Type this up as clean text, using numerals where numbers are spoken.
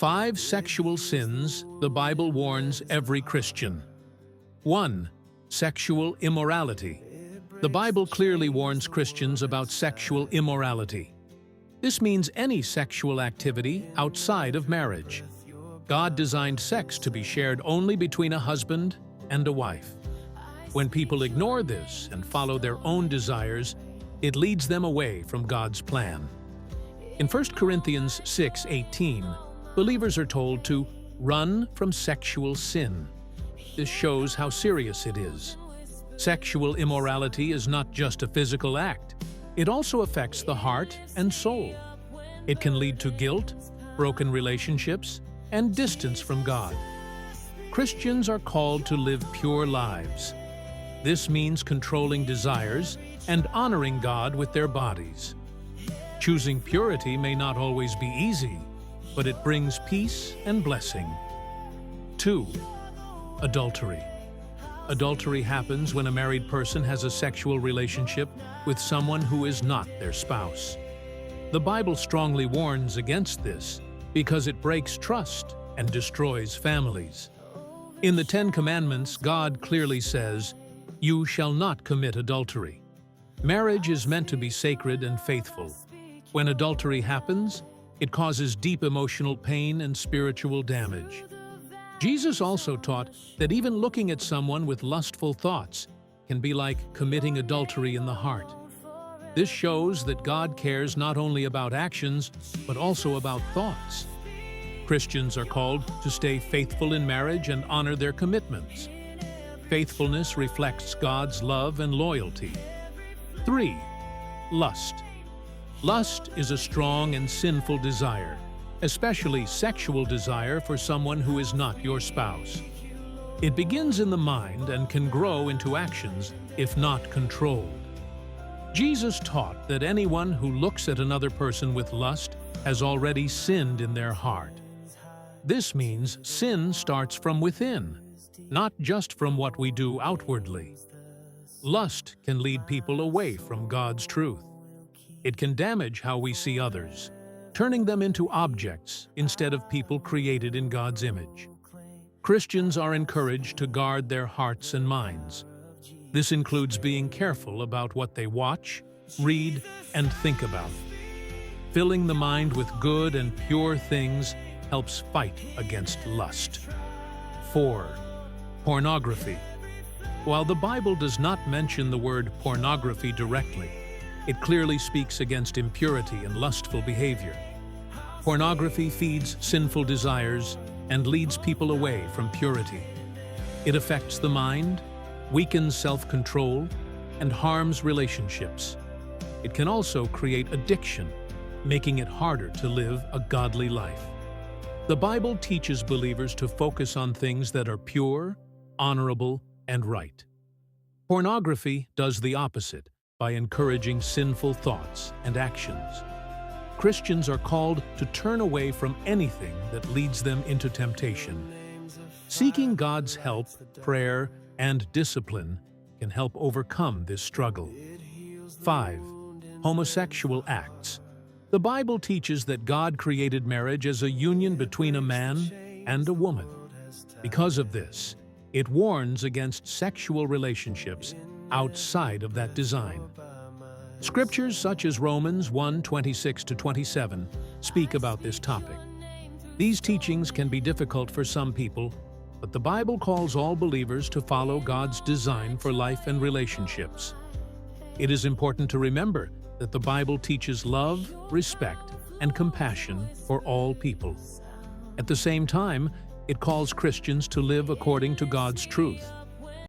5 sexual sins the Bible warns every Christian. 1. Sexual immorality. The Bible clearly warns Christians about sexual immorality. This means any sexual activity outside of marriage. God designed sex to be shared only between a husband and a wife. When people ignore this and follow their own desires, it leads them away from God's plan. In 1 Corinthians 6:18, believers are told to run from sexual sin. This shows how serious it is. Sexual immorality is not just a physical act. It also affects the heart and soul. It can lead to guilt, broken relationships, and distance from God. Christians are called to live pure lives. This means controlling desires and honoring God with their bodies. Choosing purity may not always be easy, but it brings peace and blessing. 2. Adultery. Adultery happens when a married person has a sexual relationship with someone who is not their spouse. The Bible strongly warns against this because it breaks trust and destroys families. In the 10 Commandments, God clearly says, "You shall not commit adultery." Marriage is meant to be sacred and faithful. When adultery happens, it causes deep emotional pain and spiritual damage. Jesus also taught that even looking at someone with lustful thoughts can be like committing adultery in the heart. This shows that God cares not only about actions, but also about thoughts. Christians are called to stay faithful in marriage and honor their commitments. Faithfulness reflects God's love and loyalty. 3. Lust. Lust is a strong and sinful desire, especially sexual desire for someone who is not your spouse. It begins in the mind and can grow into actions if not controlled. Jesus taught that anyone who looks at another person with lust has already sinned in their heart. This means sin starts from within, not just from what we do outwardly. Lust can lead people away from God's truth. It can damage how we see others, turning them into objects instead of people created in God's image. Christians are encouraged to guard their hearts and minds. This includes being careful about what they watch, read, and think about. Filling the mind with good and pure things helps fight against lust. 4. Pornography. While the Bible does not mention the word pornography directly, it clearly speaks against impurity and lustful behavior. Pornography feeds sinful desires and leads people away from purity. It affects the mind, weakens self-control, and harms relationships. It can also create addiction, making it harder to live a godly life. The Bible teaches believers to focus on things that are pure, honorable, and right. Pornography does the opposite by encouraging sinful thoughts and actions. Christians are called to turn away from anything that leads them into temptation. Seeking God's help, prayer, and discipline can help overcome this struggle. 5. Homosexual acts. The Bible teaches that God created marriage as a union between a man and a woman. Because of this, it warns against sexual relationships outside of that design. Scriptures such as Romans 1:26-27 speak about this topic. These teachings can be difficult for some people, but the Bible calls all believers to follow God's design for life and relationships. It is important to remember that the Bible teaches love, respect, and compassion for all people. At the same time, it calls Christians to live according to God's truth.